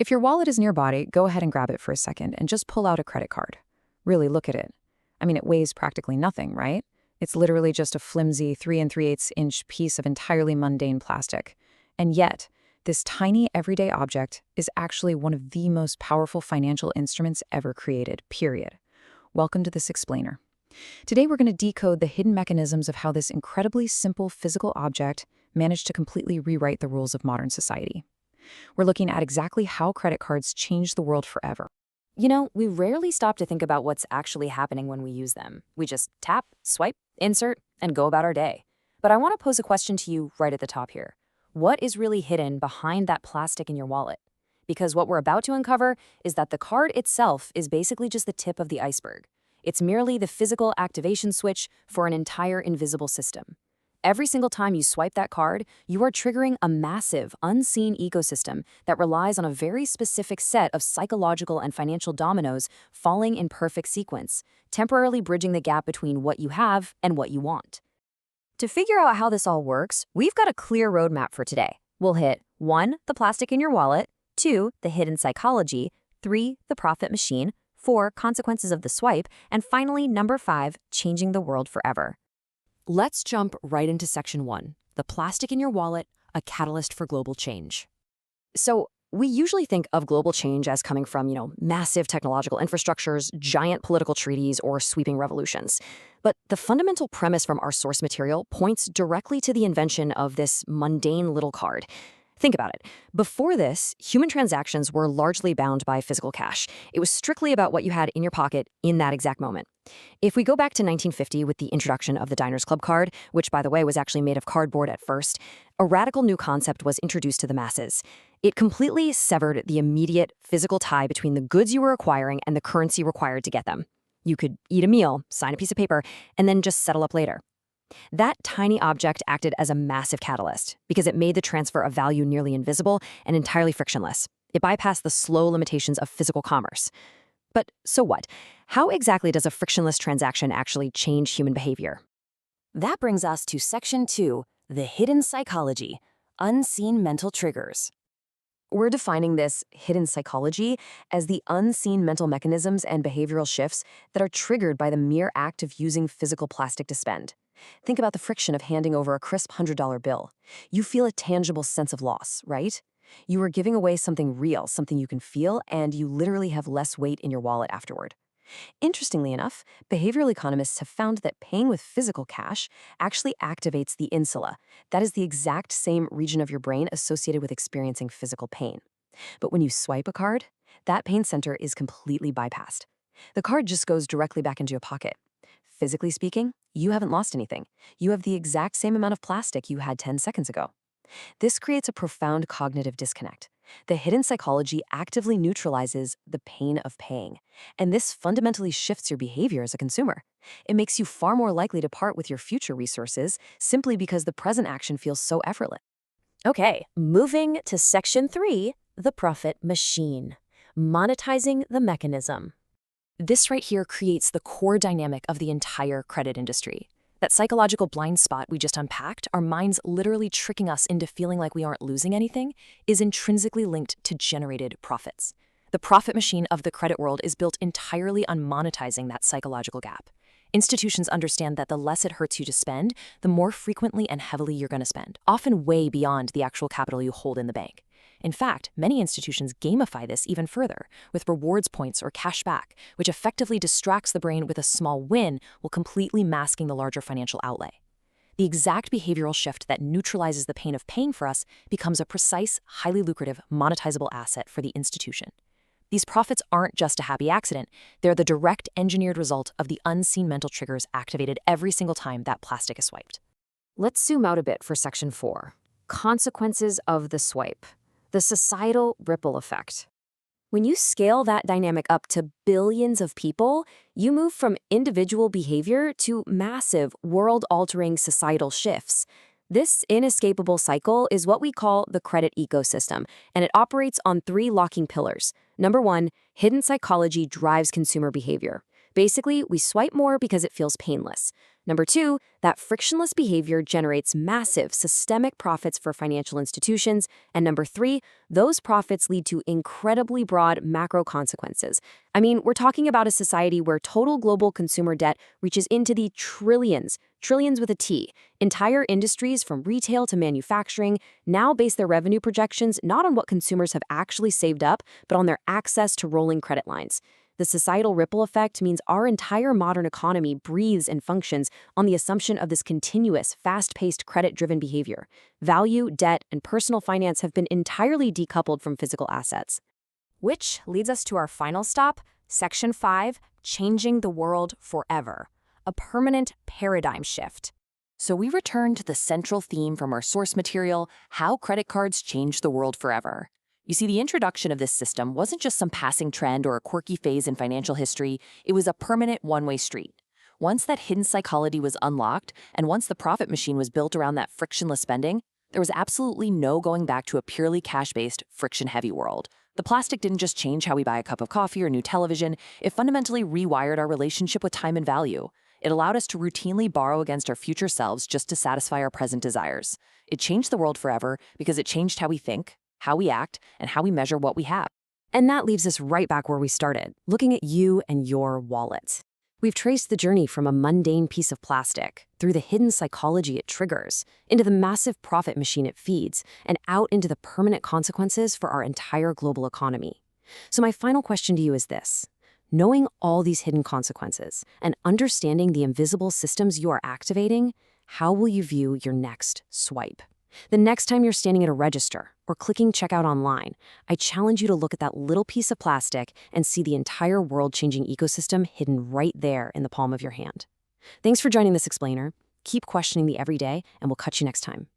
If your wallet is nearby, go ahead and grab it for a second and just pull out a credit card. Really look at it. I mean, it weighs practically nothing, right? It's literally just a flimsy 3 3/8 inch piece of entirely mundane plastic. And yet, this tiny everyday object is actually one of the most powerful financial instruments ever created, period. Welcome to this explainer. Today we're going to decode the hidden mechanisms of how this incredibly simple physical object managed to completely rewrite the rules of modern society. We're looking at exactly how credit cards changed the world forever. You know, we rarely stop to think about what's actually happening when we use them. We just tap, swipe, insert, and go about our day. But I want to pose a question to you right at the top here. What is really hidden behind that plastic in your wallet? Because what we're about to uncover is that the card itself is basically just the tip of the iceberg. It's merely the physical activation switch for an entire invisible system. Every single time you swipe that card, you are triggering a massive, unseen ecosystem that relies on a very specific set of psychological and financial dominoes falling in perfect sequence, temporarily bridging the gap between what you have and what you want. To figure out how this all works, we've got a clear roadmap for today. We'll hit 1. The plastic in your wallet, 2. The hidden psychology, 3. The profit machine, 4. Consequences of the swipe, and finally, number 5. Changing the world forever. Let's jump right into section 1, the plastic in your wallet, a catalyst for global change. So we usually think of global change as coming from, massive technological infrastructures, giant political treaties, or sweeping revolutions. But the fundamental premise from our source material points directly to the invention of this mundane little card. Think about it. Before this, human transactions were largely bound by physical cash. It was strictly about what you had in your pocket in that exact moment. If we go back to 1950 with the introduction of the Diners Club card, which, by the way, was actually made of cardboard at first, a radical new concept was introduced to the masses. It completely severed the immediate physical tie between the goods you were acquiring and the currency required to get them. You could eat a meal, sign a piece of paper, and then just settle up later. That tiny object acted as a massive catalyst because it made the transfer of value nearly invisible and entirely frictionless. It bypassed the slow limitations of physical commerce. But so what? How exactly does a frictionless transaction actually change human behavior? That brings us to section 2, the hidden psychology, unseen mental triggers. We're defining this hidden psychology as the unseen mental mechanisms and behavioral shifts that are triggered by the mere act of using physical plastic to spend. Think about the friction of handing over a crisp $100 bill. You feel a tangible sense of loss, right? You are giving away something real, something you can feel, and you literally have less weight in your wallet afterward. Interestingly enough, behavioral economists have found that paying with physical cash actually activates the insula. That is the exact same region of your brain associated with experiencing physical pain. But when you swipe a card, that pain center is completely bypassed. The card just goes directly back into your pocket. Physically speaking, you haven't lost anything. You have the exact same amount of plastic you had 10 seconds ago. This creates a profound cognitive disconnect. The hidden psychology actively neutralizes the pain of paying, and this fundamentally shifts your behavior as a consumer. It makes you far more likely to part with your future resources simply because the present action feels so effortless. Okay, moving to section 3, the profit machine, monetizing the mechanism. This right here creates the core dynamic of the entire credit industry. That psychological blind spot we just unpacked, our minds literally tricking us into feeling like we aren't losing anything, is intrinsically linked to generated profits. The profit machine of the credit world is built entirely on monetizing that psychological gap. Institutions understand that the less it hurts you to spend, the more frequently and heavily you're going to spend, often way beyond the actual capital you hold in the bank. In fact, many institutions gamify this even further, with rewards points or cash back, which effectively distracts the brain with a small win while completely masking the larger financial outlay. The exact behavioral shift that neutralizes the pain of paying for us becomes a precise, highly lucrative, monetizable asset for the institution. These profits aren't just a happy accident, they're the direct engineered result of the unseen mental triggers activated every single time that plastic is swiped. Let's zoom out a bit for section 4, consequences of the swipe. The societal ripple effect. When you scale that dynamic up to billions of people, you move from individual behavior to massive, world-altering societal shifts. This inescapable cycle is what we call the credit ecosystem, and it operates on 3 locking pillars. Number 1, hidden psychology drives consumer behavior. Basically, we swipe more because it feels painless. Number two, that frictionless behavior generates massive systemic profits for financial institutions. And number three, those profits lead to incredibly broad macro consequences. I mean, we're talking about a society where total global consumer debt reaches into the trillions, trillions with a T. Entire industries from retail to manufacturing now base their revenue projections not on what consumers have actually saved up, but on their access to rolling credit lines. The societal ripple effect means our entire modern economy breathes and functions on the assumption of this continuous, fast-paced, credit-driven behavior. Value, debt, and personal finance have been entirely decoupled from physical assets. Which leads us to our final stop, Section 5, Changing the World Forever. A permanent paradigm shift. So we return to the central theme from our source material, how credit cards change the world forever. You see, the introduction of this system wasn't just some passing trend or a quirky phase in financial history, it was a permanent one-way street. Once that hidden psychology was unlocked, and once the profit machine was built around that frictionless spending, there was absolutely no going back to a purely cash-based, friction-heavy world. The plastic didn't just change how we buy a cup of coffee or new television, it fundamentally rewired our relationship with time and value. It allowed us to routinely borrow against our future selves just to satisfy our present desires. It changed the world forever because it changed how we think, how we act, and how we measure what we have. And that leaves us right back where we started, looking at you and your wallet. We've traced the journey from a mundane piece of plastic, through the hidden psychology it triggers, into the massive profit machine it feeds, and out into the permanent consequences for our entire global economy. So my final question to you is this. Knowing all these hidden consequences and understanding the invisible systems you are activating, how will you view your next swipe? The next time you're standing at a register or clicking checkout online, I challenge you to look at that little piece of plastic and see the entire world-changing ecosystem hidden right there in the palm of your hand. Thanks for joining this explainer. Keep questioning the everyday, and we'll catch you next time.